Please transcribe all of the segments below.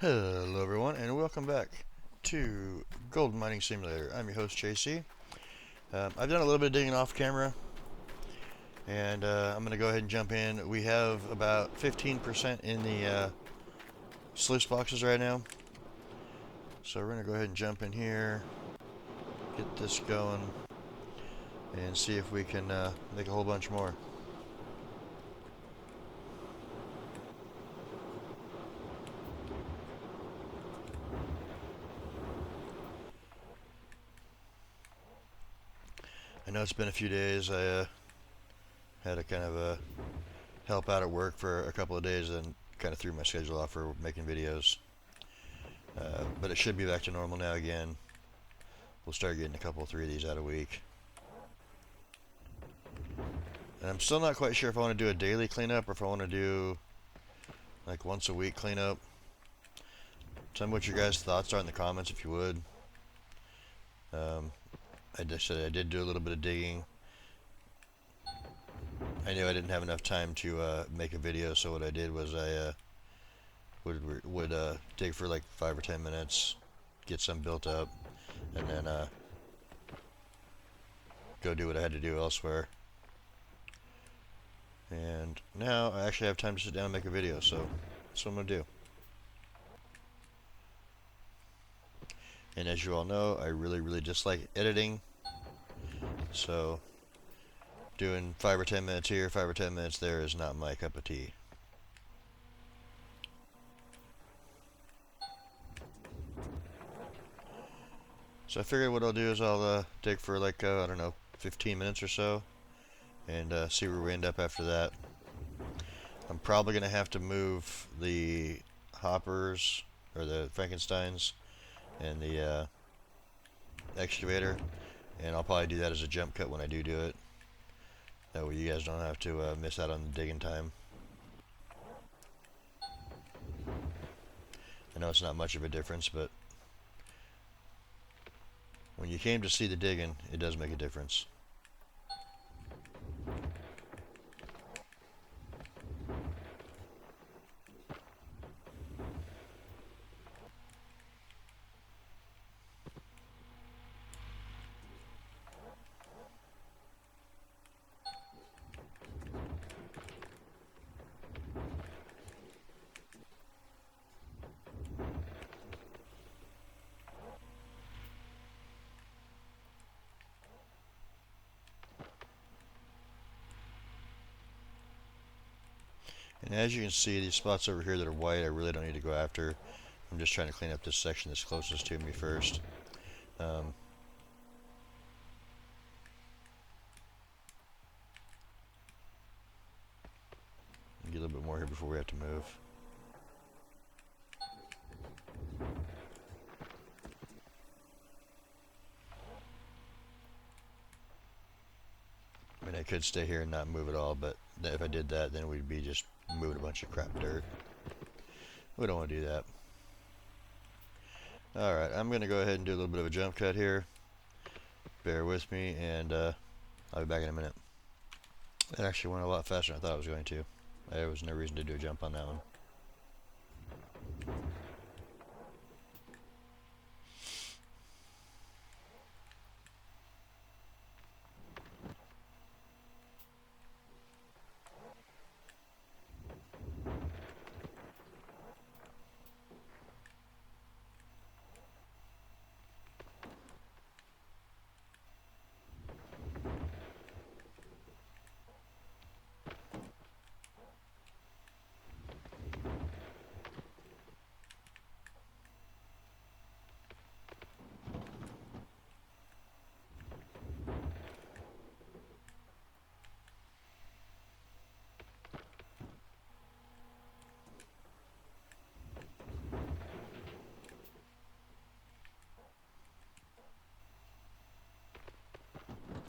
Hello everyone and welcome back to Gold Mining Simulator. I'm your host JC. I've done a little bit of digging off camera and I'm going to go ahead and jump in. We have about 15% in the sluice boxes right now. So we're going to go ahead and jump in here, get this going, and see if we can make a whole bunch more. I know it's been a few days. I had to kind of help out at work for a couple of days and kind of threw my schedule off for making videos. But it should be back to normal now again. We'll start getting a couple, three of these out a week. And I'm still not quite sure if I want to do a daily cleanup or if I want to do like once a week cleanup. Tell me what your guys' thoughts are in the comments if you would. I just said I did do a little bit of digging. I knew I didn't have enough time to make a video, so what I did was I would dig for like 5 or 10 minutes, get some built up, and then go do what I had to do elsewhere. And now I actually have time to sit down and make a video, so that's what I'm going to do. And as you all know, I really dislike editing. So doing 5 or 10 minutes here, 5 or 10 minutes there is not my cup of tea. So I figured what I'll do is I'll dig for like, I don't know, 15 minutes or so, and see where we end up after that. I'm probably going to have to move the hoppers, or the Frankensteins, and the excavator, and I'll probably do that as a jump cut when I do it. That way you guys don't have to miss out on the digging time. I know it's not much of a difference, but when you came to see the digging, it does make a difference. And as you can see, these spots over here that are white, I really don't need to go after. I'm just trying to clean up this section that's closest to me first. Get a little bit more here before we have to move. I mean, I could stay here and not move at all, but if I did that, then we'd be just moving a bunch of crap dirt. We don't want to do that. Alright, I'm going to go ahead and do a little bit of a jump cut here. Bear with me, and I'll be back in a minute. It actually went a lot faster than I thought it was going to. There was no reason to do a jump on that one.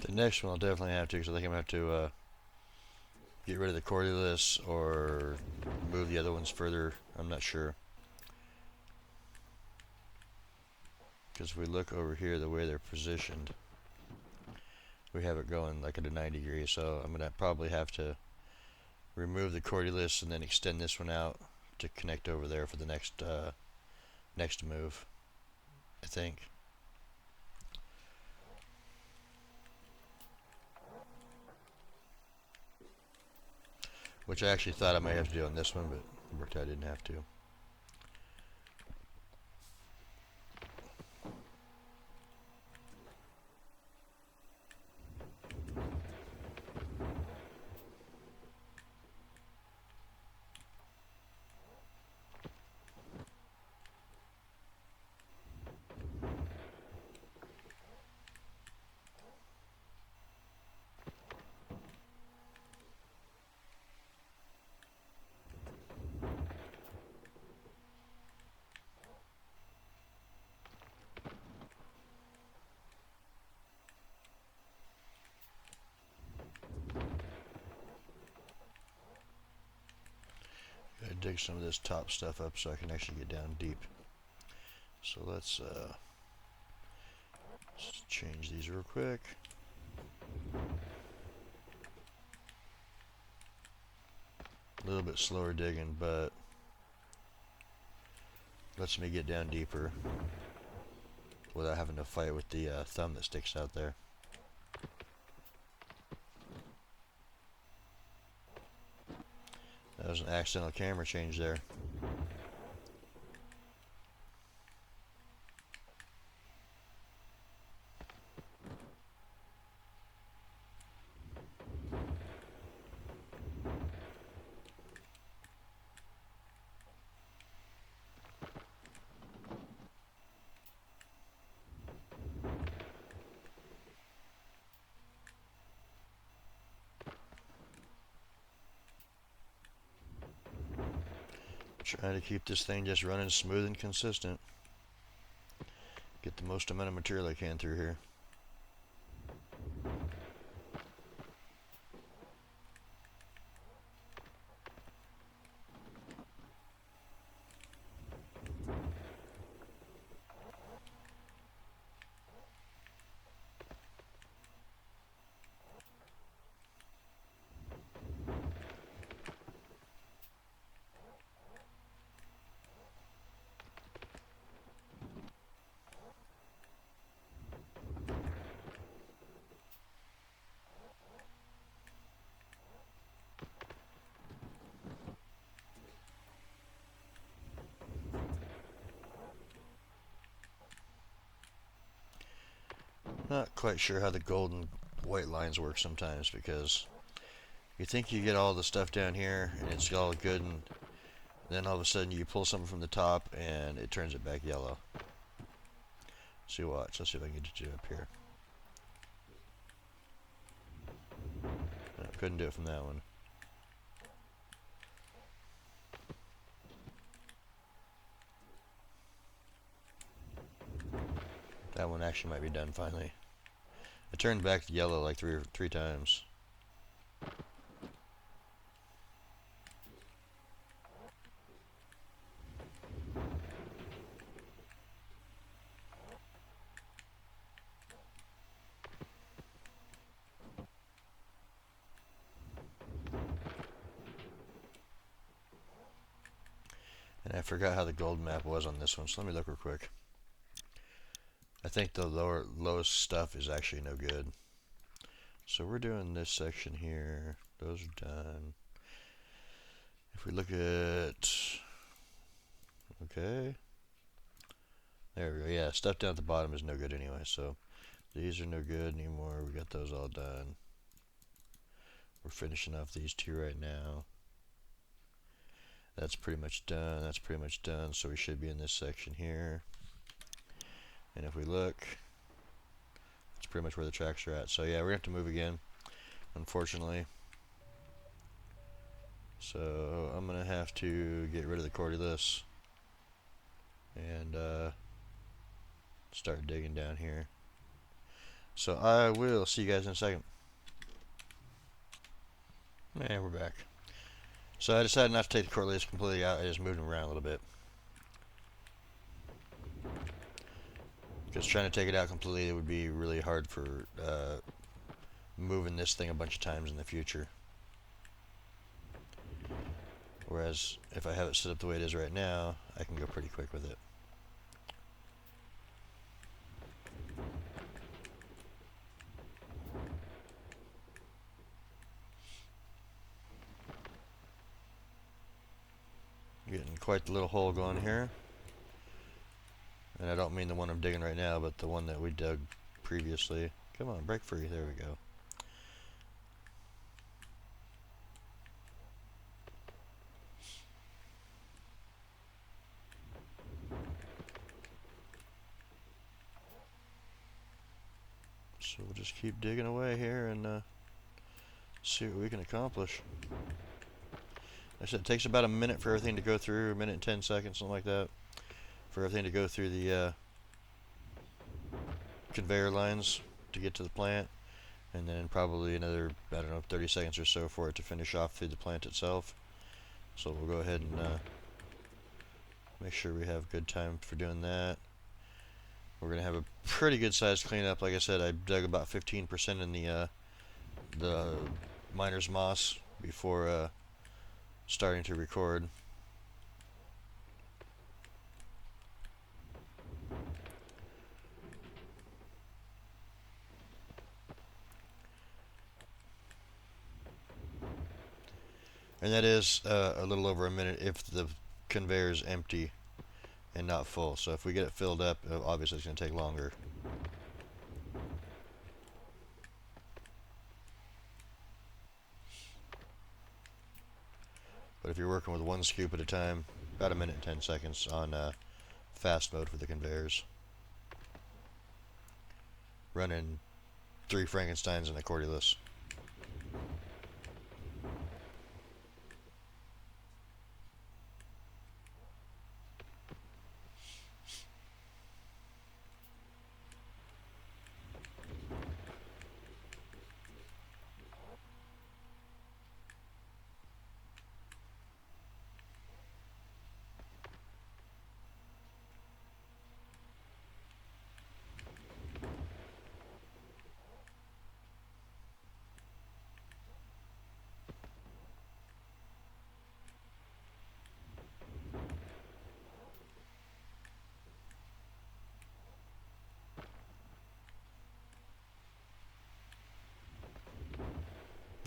The next one I'll definitely have to, because I think I'm going to have to get rid of the cordyless or move the other ones further. I'm not sure. Because if we look over here, the way they're positioned, we have it going like at a 90 degree, so I'm going to probably have to remove the cordyless and then extend this one out to connect over there for the next next move, I think. Which I actually thought I might have to do on this one, but it worked out I didn't have to. Gotta dig some of this top stuff up so I can actually get down deep. So let's change these real quick. A little bit slower digging, but lets me get down deeper without having to fight with the thumb that sticks out there. That was an accidental camera change there. Trying to keep this thing just running smooth and consistent. Get the most amount of material I can through here. Not quite sure how the gold and white lines work sometimes, because you think you get all the stuff down here and it's all good, and then all of a sudden you pull something from the top and it turns it back yellow. See, watch. Let's see if I can get you up here. No, couldn't do it from that one. That one actually might be done finally. It turned back to yellow like three times. And I forgot how the gold map was on this one, so let me look real quick. I think the lowest stuff is actually no good. So we're doing this section here. Those are done. If we look at... Okay. There we go. Yeah, stuff down at the bottom is no good anyway, so these are no good anymore. We got those all done. We're finishing off these two right now. That's pretty much done. That's pretty much done. So we should be in this section here. And if we look, that's pretty much where the tracks are at. So yeah, we're going to have to move again, unfortunately. So I'm going to have to get rid of the cordless and start digging down here. So I will see you guys in a second. And we're back. So I decided not to take the cordless completely out. I just moved them around a little bit. Because trying to take it out completely, it would be really hard for moving this thing a bunch of times in the future. Whereas if I have it set up the way it is right now, I can go pretty quick with it. quite the little hole going here. And I don't mean the one I'm digging right now, but the one that we dug previously. Come on, break free. There we go. So we'll just keep digging away here and see what we can accomplish. Like I said, it takes about a minute for everything to go through, a minute and 10 seconds, something like that, for everything to go through the conveyor lines to get to the plant, and then probably another, I don't know, 30 seconds or so for it to finish off through the plant itself. So we'll go ahead and make sure we have good time for doing that. We're going to have a pretty good sized cleanup. Like I said, I dug about 15% in the miner's moss before starting to record. And that is a little over a minute if the conveyor is empty and not full. So if we get it filled up, obviously it's going to take longer. But if you're working with one scoop at a time, about a minute and 10 seconds on fast mode for the conveyors. Running 3 Frankensteins and a Cordyless.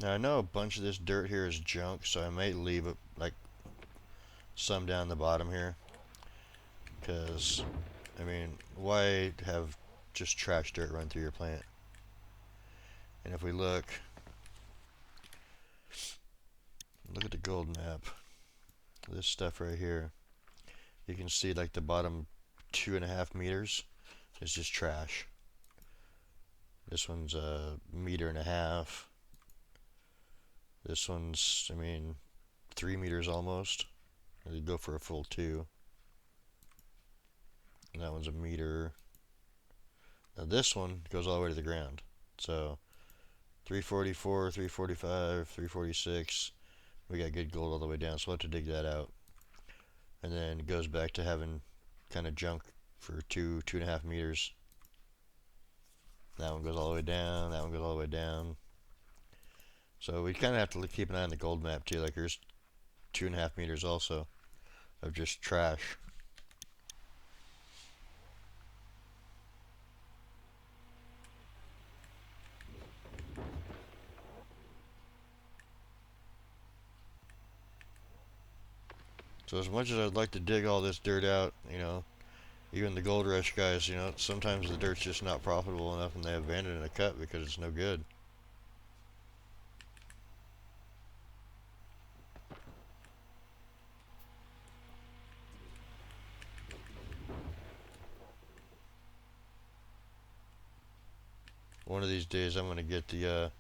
Now I know a bunch of this dirt here is junk, so I may leave it like some down the bottom here, because I mean, why have just trash dirt run through your plant? And if we look at the gold map, this stuff right here, you can see like the bottom 2.5 meters is just trash. This one's a 1.5 meters. This one's, I mean, 3 meters almost. I'd go for a full 2. And that one's a meter. Now this one goes all the way to the ground. So 344, 345, 346. We got good gold all the way down, so we'll have to dig that out. And then it goes back to having kind of junk for 2.5 meters. That one goes all the way down. That one goes all the way down. So we kind of have to keep an eye on the gold map too. Like here's 2.5 meters also of just trash. So as much as I'd like to dig all this dirt out, you know, even the gold rush guys, you know, sometimes the dirt's just not profitable enough and they abandon a cut because it's no good. One of these days I'm going to get the,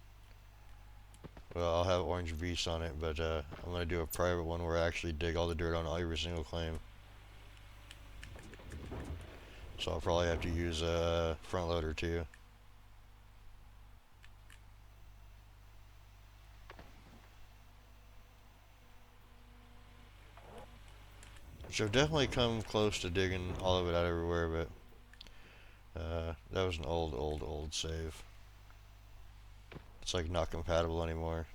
well, I'll have orange Vs on it, but I'm going to do a private one where I actually dig all the dirt on every single claim. So I'll probably have to use a front loader too. Which I've definitely come close to digging all of it out everywhere, but that was an old save. It's like not compatible anymore.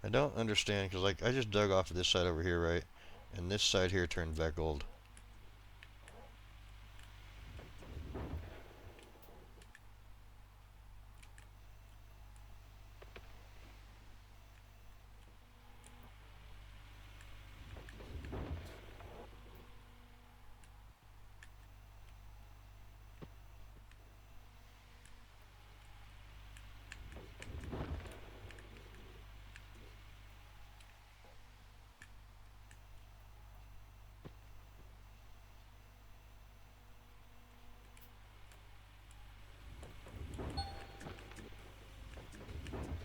I don't understand, because like I just dug off of this side over here, right? And this side here turned back gold.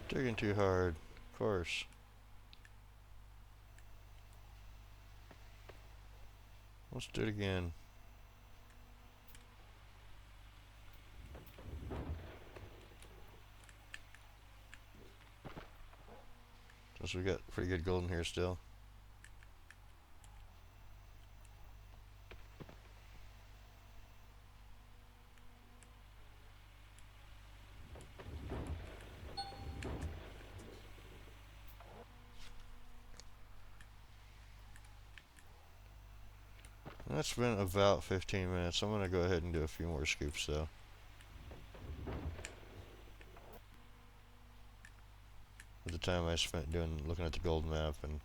Digging too hard, of course. Let's do it again. Since we got pretty good gold in here still. That's been about 15 minutes. I'm gonna go ahead and do a few more scoops though. With the time I spent looking at the gold map, and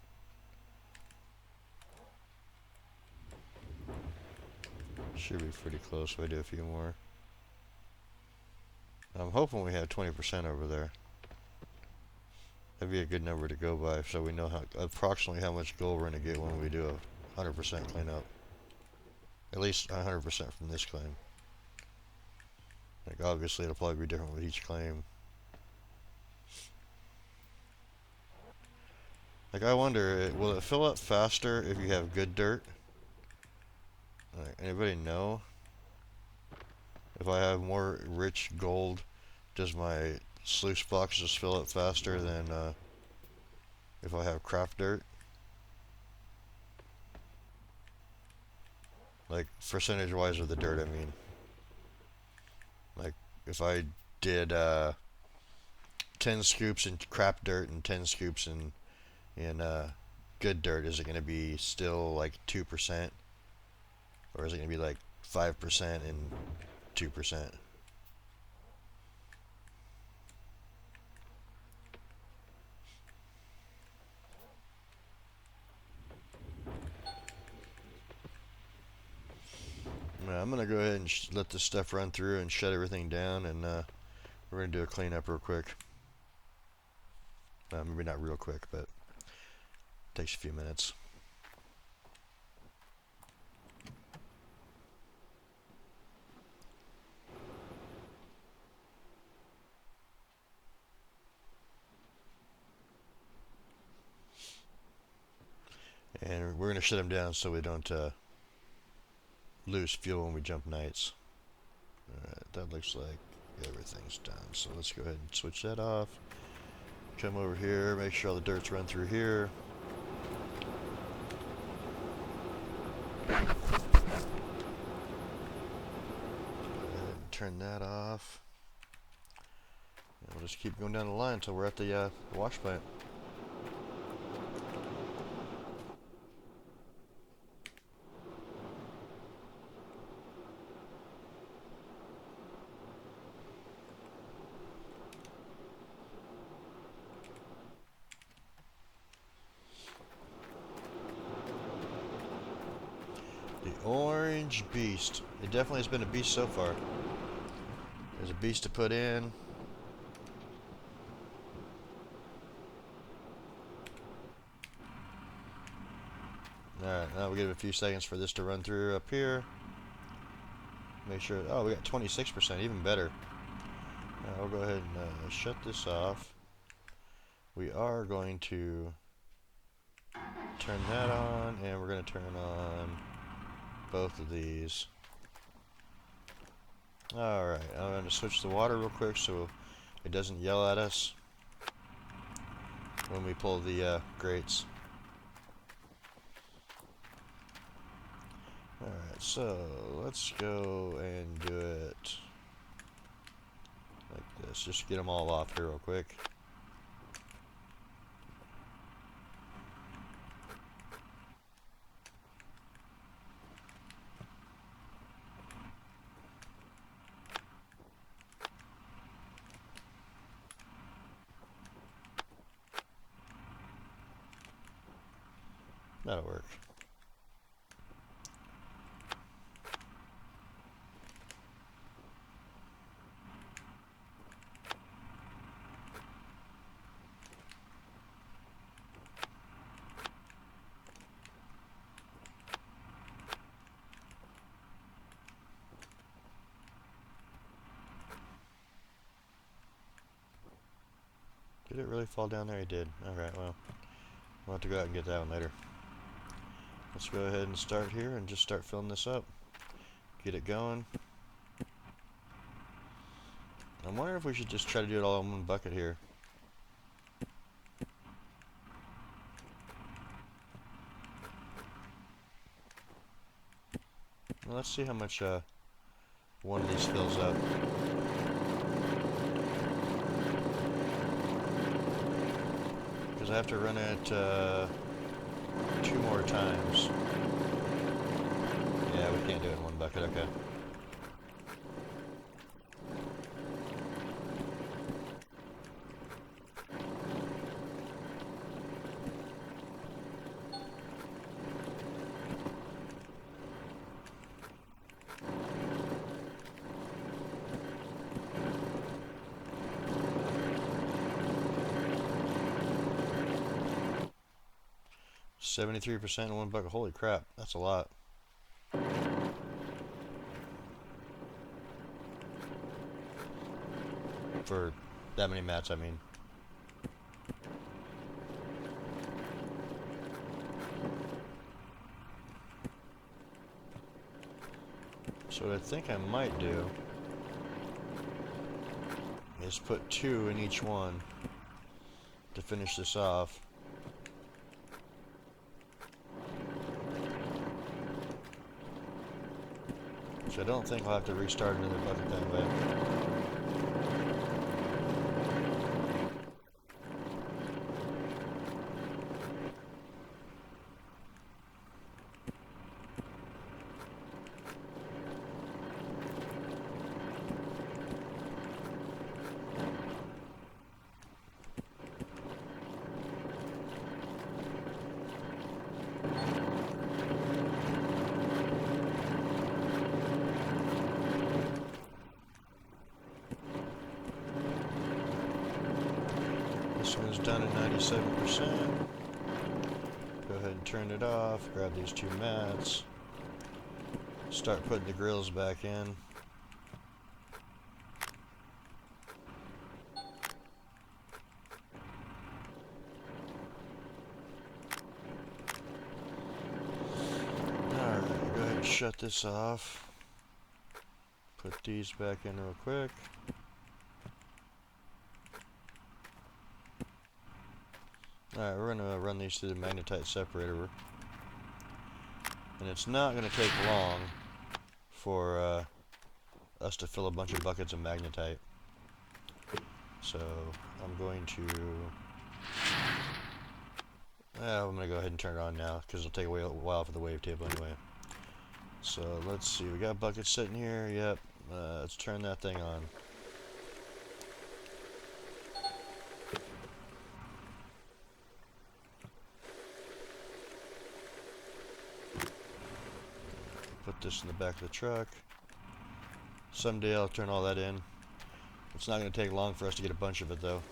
should be pretty close if I do a few more. I'm hoping we have 20% over there. That'd be a good number to go by, so we know approximately how much gold we're gonna get when we do a 100% cleanup. At least 100% from this claim. Like obviously it'll probably be different with each claim. Like I wonder, will it fill up faster if you have good dirt? Anybody know? If I have more rich gold, does my sluice boxes fill up faster than if I have crap dirt? Like percentage wise of the dirt, I mean. Like if I did 10 scoops in crap dirt and 10 scoops in good dirt, is it going to be still like 2%? Or is it going to be like 5% and 2%? I'm going to go ahead and let this stuff run through and shut everything down, and we're going to do a cleanup real quick. Maybe not real quick, but it takes a few minutes. And we're going to shut them down so we don't lose fuel when we jump nights. Alright, that looks like everything's done. So let's go ahead and switch that off. Come over here, make sure all the dirt's run through here. Go ahead and turn that off. And we'll just keep going down the line until we're at the wash plant. The orange beast. It definitely has been a beast so far. There's a beast to put in. Alright, now we'll give it a few seconds for this to run through up here. Make sure, oh, we got 26%, even better. Now we'll go ahead and shut this off. We are going to turn that on, and we're going to turn on both of these. Alright, I'm going to switch the water real quick so it doesn't yell at us when we pull the grates. Alright, so let's go and do it like this. Just get them all off here real quick. That'll work. Did it really fall down there? It did. Alright, well, we'll have to go out and get that one later. Let's go ahead and start here and just start filling this up. Get it going. I'm wondering if we should just try to do it all in one bucket here. Well, let's see how much one of these fills up. Because I have to run it 2 more times. Yeah, we can't do it in one bucket, okay. %in one bucket. Holy crap, that's a lot. For that many mats, I mean. So what I think I might do is put 2 in each one to finish this off. So I don't think I'll have to restart another bucket that way. This one's done at 97%. Go ahead and turn it off, grab these 2 mats, start putting the grills back in. Alright, go ahead and shut this off. Put these back in real quick. Alright, we're going to run these through the magnetite separator. And it's not going to take long for us to fill a bunch of buckets of magnetite. So I'm going to... I'm going to go ahead and turn it on now, because it'll take a while for the wavetable anyway. So let's see, we got buckets sitting here, yep. Let's turn that thing on. Put this in the back of the truck. Someday I'll turn all that in. It's not going to take long for us to get a bunch of it though.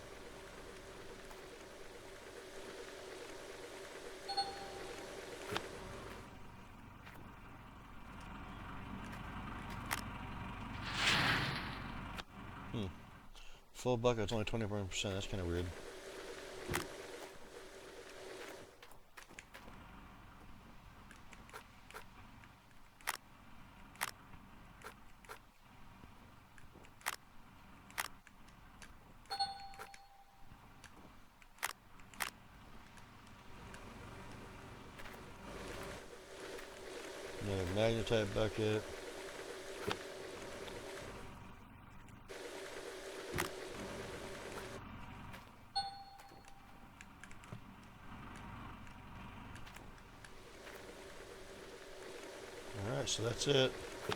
Full bucket's only 21%, that's kind of weird. Another magnetite bucket. Alright, so that's it. We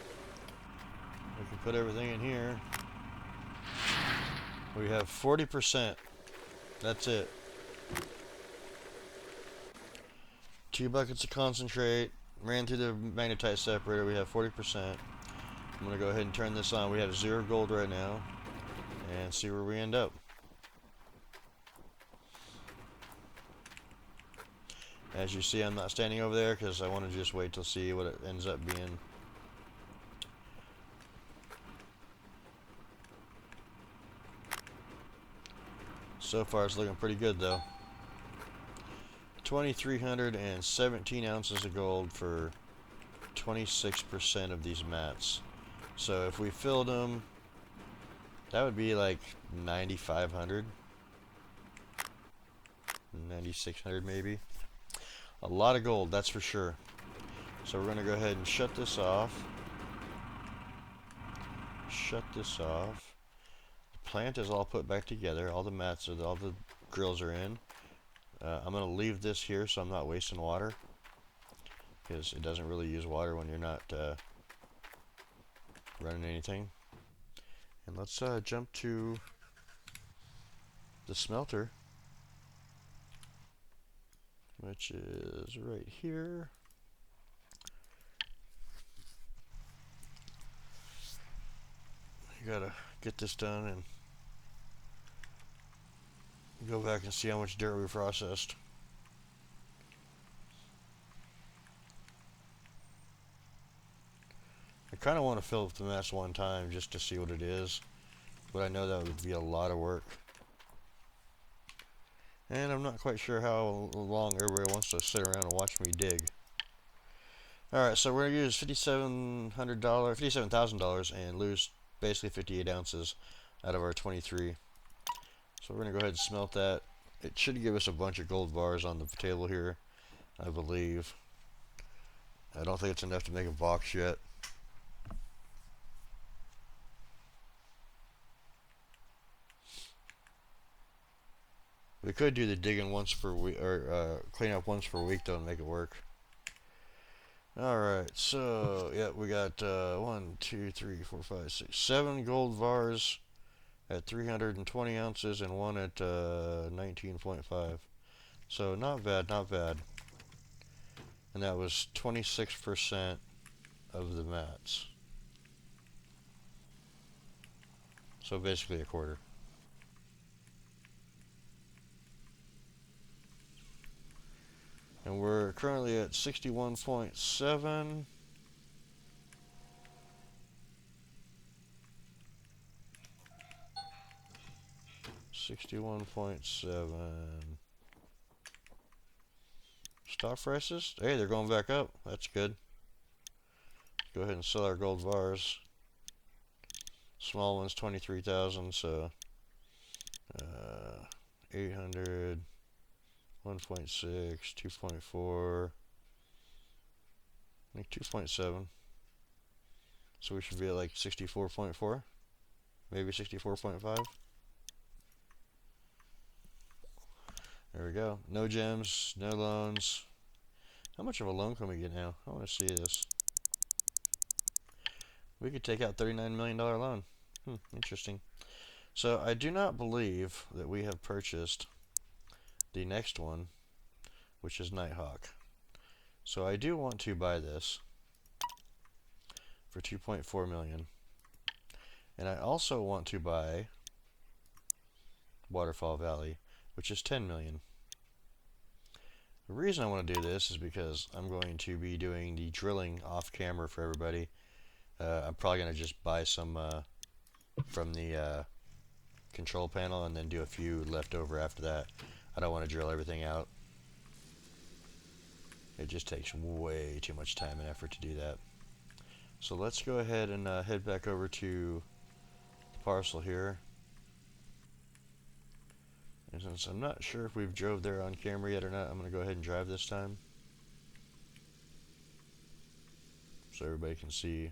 can put everything in here. We have 40%. That's it. 2 buckets of concentrate. Ran through the magnetite separator. We have 40%. I'm going to go ahead and turn this on. We have 0 gold right now. And see where we end up. As you see, I'm not standing over there because I want to just wait till see what it ends up being. So far it's looking pretty good though. 2,317 ounces of gold for 26% of these mats. So if we filled them, that would be like 9,500, 9,600 maybe. A lot of gold, that's for sure. So we're going to go ahead and shut this off. Shut this off. The plant is all put back together. All the mats, all the grills are in. I'm going to leave this here so I'm not wasting water, because it doesn't really use water when you're not running anything. And let's jump to the smelter, which is right here. You gotta get this done and go back and see how much dirt we processed. I kind of want to fill up the mess one time just to see what it is, but I know that would be a lot of work. And I'm not quite sure how long everybody wants to sit around and watch me dig. Alright, so we're going to use $57,000 and lose basically 58 ounces out of our 23. So we're going to go ahead and smelt that. It should give us a bunch of gold bars on the table here, I believe. I don't think it's enough to make a box yet. We could do the digging once per week, or clean up once per week though, and make it work. Alright, so, yeah, we got 1, 2, 3, 4, 5, 6, 7 gold bars at 320 ounces and 1 at 19.5. So, not bad, not bad. And that was 26% of the mats. So, basically a quarter. And we're currently at 61.7. Stock prices? Hey, they're going back up. That's good. Go ahead and sell our gold bars. Small one's 23,000, so 800, 1.6, 2.4, I think 2.7. So we should be at like 64.4, maybe 64.5. There we go. No gems, no loans. How much of a loan can we get now? I want to see this. We could take out $39 million loan. Interesting. So I do not believe that we have purchased the next one, which is Nighthawk. So I do want to buy this for 2.4 million. And I also want to buy Waterfall Valley, which is 10 million. The reason I want to do this is because I'm going to be doing the drilling off camera for everybody. I'm probably going to just buy some from the control panel and then do a few left over after that. I don't want to drill everything out. It just takes way too much time and effort to do that. So let's go ahead and head back over to the parcel here. And since I'm not sure if we've drove there on camera yet or not, I'm going to go ahead and drive this time, so everybody can see.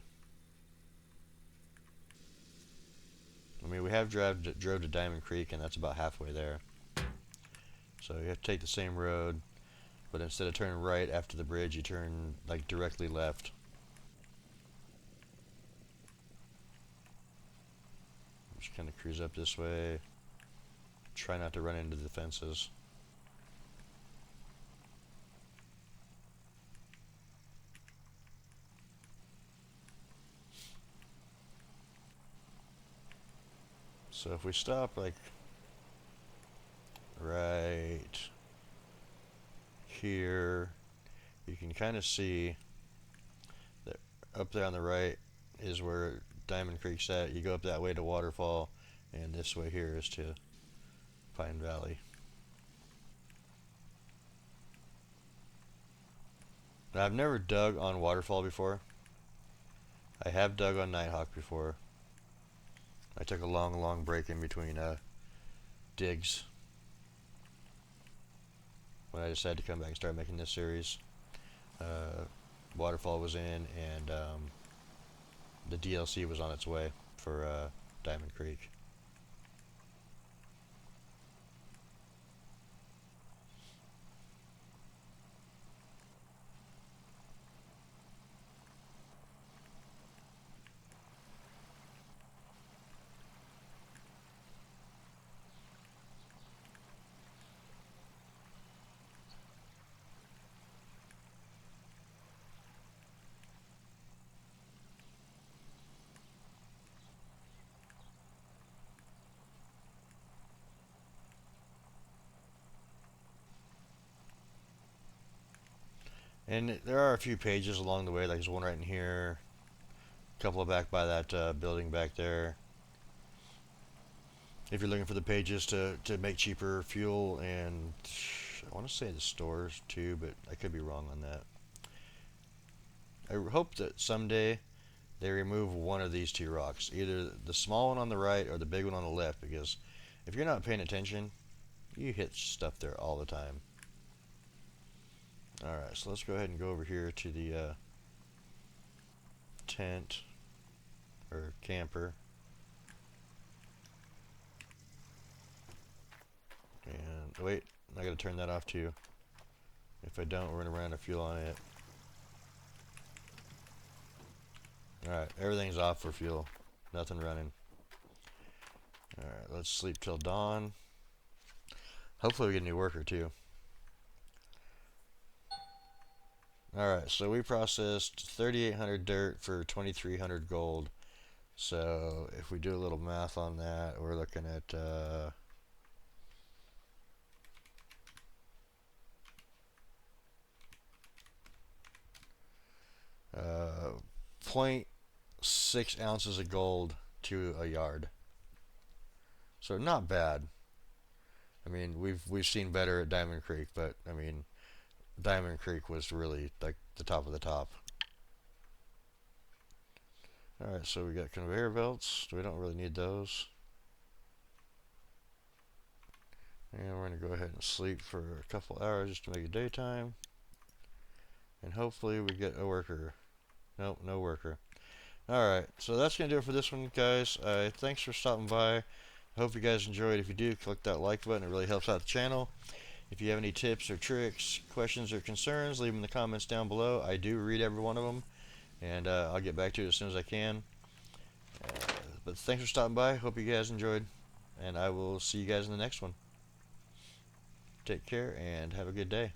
I mean, we have drove to Diamond Creek, and that's about halfway there. So you have to take the same road, but instead of turning right after the bridge, you turn like directly left. Just kind of cruise up this way. Try not to run into the fences. So if we stop like right here, you can kind of see that up there on the right is where Diamond Creek's at. You go up that way to Waterfall, and this way here is to Pine Valley. Now, I've never dug on Waterfall before. I have dug on Nighthawk before. I took a long break in between digs when I decided to come back and start making this series. Waterfall was in, and the DLC was on its way for Diamond Creek. And there are a few pages along the way, like there's one right in here, a couple back by that building back there. If you're looking for the pages to make cheaper fuel, and I want to say the stores too, but I could be wrong on that. I hope that someday they remove one of these two rocks, either the small one on the right or the big one on the left, because if you're not paying attention, you hit stuff there all the time. Alright, so let's go ahead and go over here to the tent or camper. And wait, I gotta turn that off too. If I don't, we're gonna run out of fuel on it. Alright, everything's off for fuel. Nothing running. Alright, let's sleep till dawn. Hopefully we get a new worker too. Alright, so we processed 3,800 dirt for 2,300 gold. So if we do a little math on that, we're looking at 0.6 ounces of gold to a yard. So not bad. I mean, we've seen better at Diamond Creek, but I mean, Diamond Creek was really like the top of the top. Alright, so we got conveyor belts. We don't really need those. And we're going to go ahead and sleep for a couple hours just to make it daytime. And hopefully we get a worker. Nope, no worker. Alright, so that's going to do it for this one, guys. Thanks for stopping by. I hope you guys enjoyed. If you do, click that like button. It really helps out the channel. If you have any tips or tricks, questions or concerns, leave them in the comments down below. I do read every one of them, and I'll get back to you as soon as I can. But thanks for stopping by. Hope you guys enjoyed, and I will see you guys in the next one. Take care and have a good day.